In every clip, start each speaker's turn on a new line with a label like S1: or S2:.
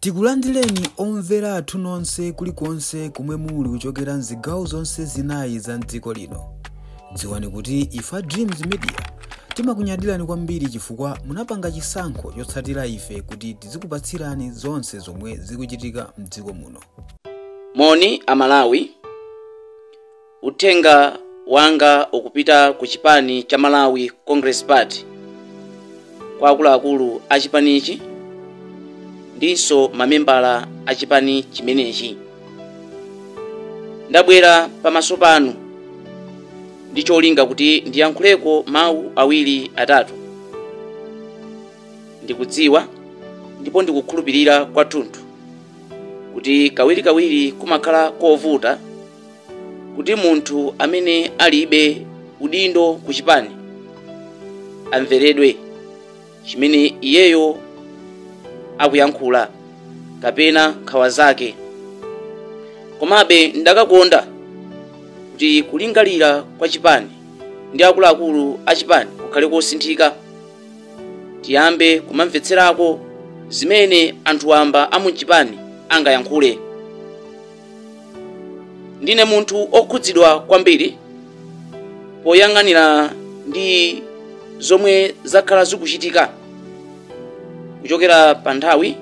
S1: Tikulandireni omvera athu nonse kulikonse kumwe muli kuchokera mzigawo zonse zinayi za mdziko lino. Dziwani kuti ife Dreams Media timakunyadirani kwambiri chifukwa munapanga chisankho chotsatira ife kuti tizikupatsirani zonse zomwe zikuchitika mdziko muno.
S2: Moni Amalawi, uthenga wanga ukupita ku chipani cha Malawi Congress Party kwa akuluakulu a chipanichi ndiso mamembala a chipani chimenechi. Ndabwera pamaso panu ndi cholinga kuti ndiyankhuleko mawu awiri atatu. Ndikudziwa ndipo ndikukhulupirira kwathunthu kuti kawirikawiri kumakhala kovuta kuti munthu amene alibe udindo ku chipani amveredwe chimene iyeyo akuyankhula kapena nkhawa zake. Komabe ndakakonda kuti kulingalira kwa chipani ndi akuluakulu a chipani kukhale kosinthika, tiyambe kumamvetserako zimene anthu wamba a mu chipani angayankhule. Ndine munthu okhudzidwa kwambiri poyang'anira ndi zomwe zakhala zikuchitika kuchokera pa nthawi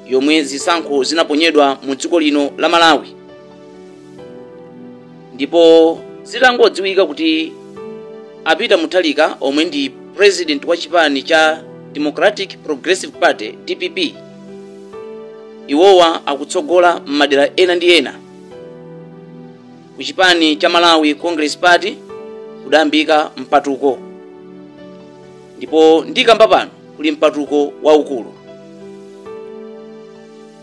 S2: yomwe zisankho zinaponyedwa mu dziko lino la Malawi, ndipo zitangodziwika kuti apita Mutharika omwe ndi president wa chipani cha Democratic Progressive Party DPP, iwowa akutsogola m'madera ena ndi ena. Ku chipani cha Malawi Congress Party kudayambika mpatuko, ndipo ndikamba pano kuli mpatuko waukulu.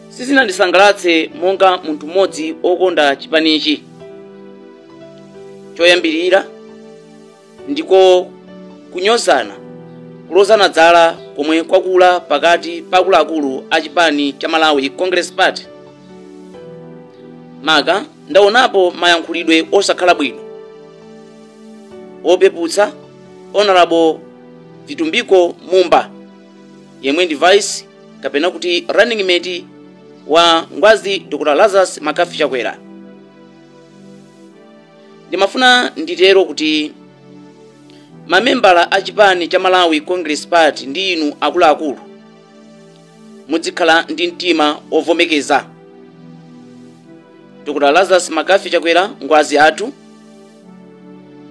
S2: Sizinandisangalatse monga munthu mmodzi okonda chipanichi. Choyambirira ndiko kunyozana, kulozana dzala komwe kwakula pakati pa akuluakulu a chipani cha Malawi Congress Party. Maka ndaonapo mayankhulidwe osakhala bwino opeputsa Honorable Vitumbiko Mumba yemwe ndi vice kapena kuti running mate wa Ngwazi Dr. Lazarus Makafi Chakwera. Ndimafuna nditero kuti mamembala a chipani cha Malawi Congress Party ndi inu akuluakulu muzikhala ndi mtima ovomekeza. Dr. Lazarus Makafi Chakwera ngwazi athu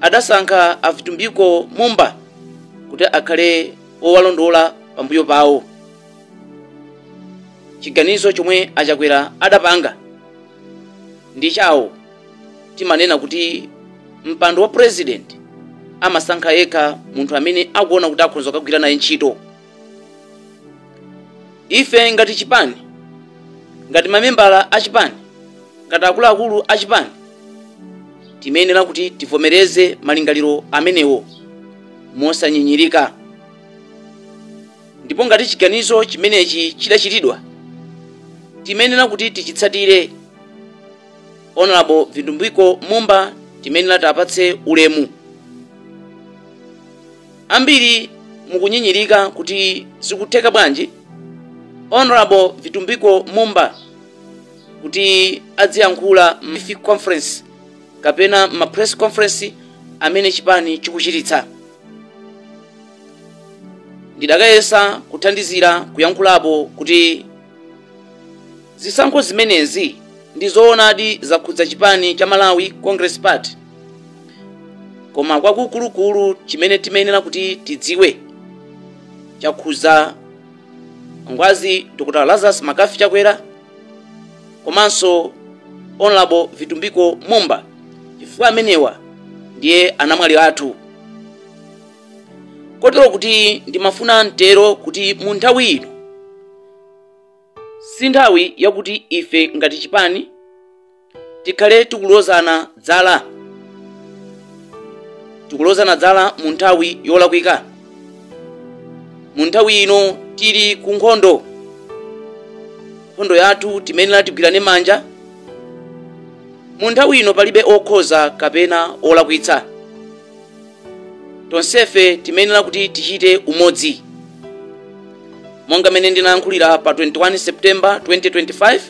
S2: adasankha a Vitumbiko Mumba kuti akhale owalondola pambuyo pawo. Chiganizo chomwe Achakwera adapanga ndi chawo. Timanena kuti mpando wa president amasankha yekha munthu amene akuona kuti akhoza kugwira naye ntchito. Ife ngati chipani, ngati mamembala a chipani, ngati akuluakulu a chipani, timayenera kuti tivomereze malingaliro amenewo mosanyinyirika. Ndipo ngati chiganizo chimenechi chidachitidwa, timayenera kuti tichitsatire. Honorable Vitumbiko Mumba timayenera tapatse ulemu. Ambiri mukunyinyirika kuti zikutheka bwanji Honorable Vitumbiko Mumba kuti adziyankhula m'Ific conference kapena ma press conference amene chipani chikuchititsa. Ndidakayesa kuthandizira kuyankhulapo kuti zisankho zimenezi ndi zoonadi zakhudza chipani cha Malawi Congress Party, koma kwakukulukulu chimene timayenera kuti tidziwe chakhudza Ngwazi Dr. Lazarus Makafi Chakwera komanso Honorable Vitumbiko Mumba, chifukwa amenewa ndiye anamwali athu. Kotero kuti ndimafuna ntero kuti mu nthawi ino si nthawi yakuti ife ngati chipani tikhale tikulozana dzala. Tikulozana dzala mu nthawi yolakwika. Mu nthawi ino tili ku nkhondo. Nkhondo yathu timayenera tigwirane manja. Mu nthawi ino palibe okhoza kapena olakwitsa. Tonsefe timayenera kuti tichite umodzi. monga mene ndinayankhulira pa 21 September 2025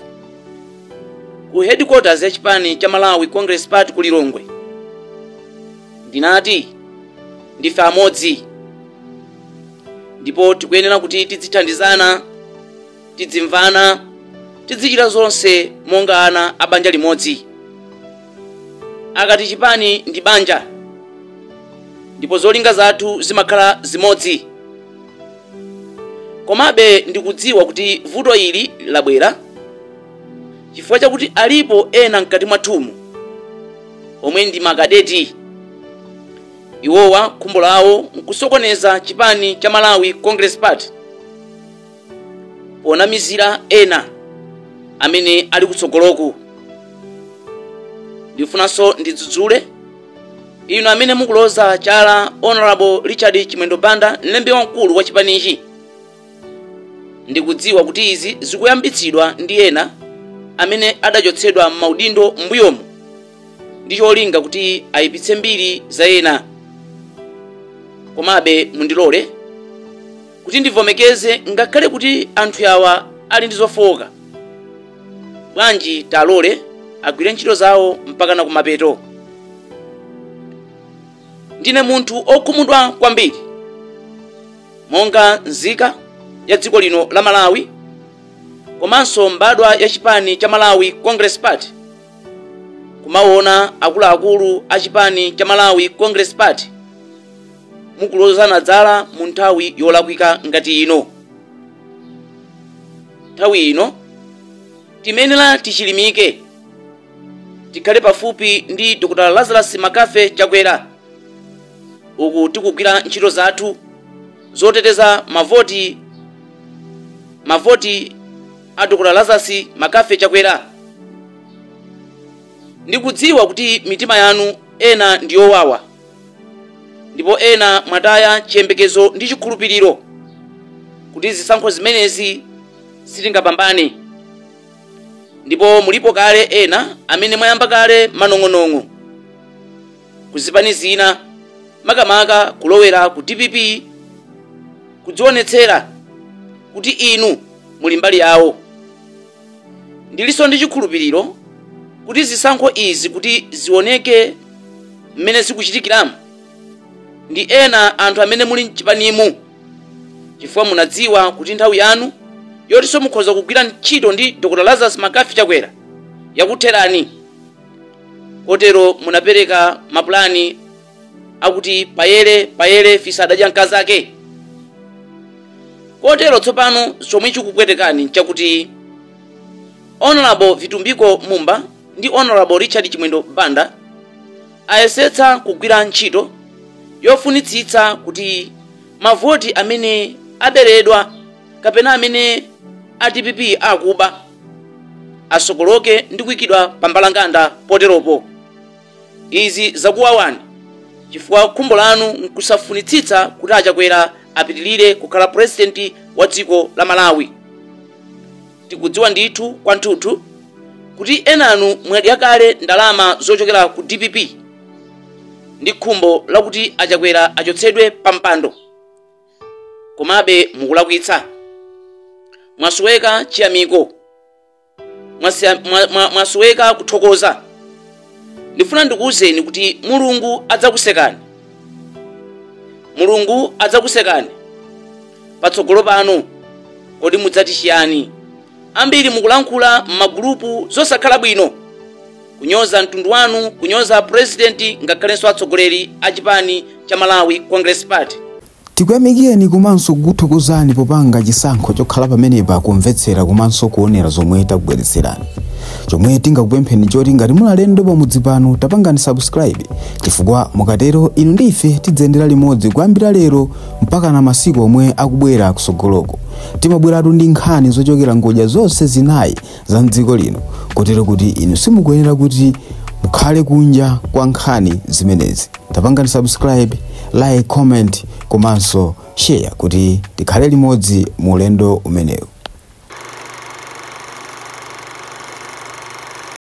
S2: ku headquarters ya chipani cha Malawi Congress Party ku Lilongwe. Ndinati ndife amodzi ndipo tikuyenera kuti tidzithandizana, tidzimvana, tidzichita zonse monga ana a banja limodzi. Akati chipani ndi banja ndipo zolinga zathu zimakhala zimodzi. Komabe ndikudziwa kuti vuto ili labwera chifukwa chakuti alipo ena mkati mwathumu omwe ndi makadeti. Iwowa khumbo lawo nkusokoneza chipani cha Malawi Congress Party ponamizira ena amene ali kutsogoloku. Ndifunanso ndidzudzule inu amene mukuloza chala Honorable Richard Chimwendo Banda, mlembi wamkulu wa chipanichi. Ndikudziwa kuti izi zikuyambitsidwa ndi ena amene adachotsedwa m'maudindo m'mbuyomu ndi cholinga kuti ayipitse mbiri za ena. Komabe mundilole kuti ndivomekeze ngakhale kuti anthu awa ali ndi zofowoka, bwanji talole agwire ntchito zawo mpaka na kumapeto. Ndine munthu okhumudwa kwambiri monga nzika ya dziko lino la Malawi komanso mbadwa ya chipani cha Malawi Congress Party kumaona akuluakulu a chipani cha Malawi Congress Party mukulozana dzala mu nthawi yolakwika ngati ino. Nthawi ino timenera tichilimike, tikhale pafupi ndi Dr. Lazarus Makafe Chakwera uku tikugwira ntchito zathu zoteteza mavoti a Dr. Lazarus Makafe Chakwera. Ndikudziwa kuti mitima yanu ena ndi yowawa ndipo ena mwataya chiyembekezo ndi chikhulupiriro kuti zisankho zimenezi sitingapambane, ndipo mulipo kale ena amene mwayamba kale manong'onong'o kuzipani zina, makamaka kulowera ku DPP kudzionetsera kuti inu muli mbali yawo. Ndilinso ndi chikhulupiriro kuti zisankho izi kuti zioneke mmene zikuchitikiramu ndi ena anthu amene muli mchipanimu, chifukwa munadziwa kuti nthawi yanu yotinso mukhoza kugwira ntchito ndi Dr. Lazarus Makafe Chakwera yakutherani. Kotero munapereka mapulani akuti payere fisa adadya mkazi ake. Kotero tsopano chomwe chikupwetekani nchakuti Honorable Vitumbiko Mumba ndi Honorable Richard Chimwendo Banda ayesetsa kugwira ntchito yofunitsitsa kuti mavoti amene aberedwa kapena amene a DPP akuba asokoloke ndi kuyikidwa pa mbalanganda poteropo. Izi zakuwawani chifukwa khumbo lanu nkusafunitsitsa kuti Chakwera apitilire kukhala president wa dziko la Malawi. Tikudziwa ndithu kwanthunthu kuti enanu mwalya kale ndalama zochokera ku DPP ndi khumbo lakuti Chakwera achotsedwe pa mpando. Komabe mukulakwitsa, mwasweka chiyamiko, mwasweka kuthokoza. Ndifuna ndikuwuzeni kuti Mulungu adzakusekani patsogolo pano. Kodi mudzati chiyani? Ambiri mukulankhula m'magulupu zosakhala bwino, kunyoza mtundu wanu, kunyoza president ngakhalenso atsogoleri a chipani cha Malawi Congress Party.
S1: Tikuyamikeni komanso kukuthokozani popanga chisankho chokhala pamenepa kumvetsera komanso kuonera zomwe takubweretserani. Chomwe tingakupempheni choti ngati muli alendo pamudzi pano tapangani subscribe, chifukwa mukatero inu ndife tidzendera limodzi kuyambira lero mpaka na masiku omwe akubwera kusogoloko. Timabweratu ndi nkhani zochokera ngodya zonse zinayi za mdziko lino, kotero kuti inu simukuyenera kuti mukhale kunja kwa nkhani zimenezi. Tapangani subscribe, like, comment komanso share kuti tikhale limodzi mu ulendo umenewu.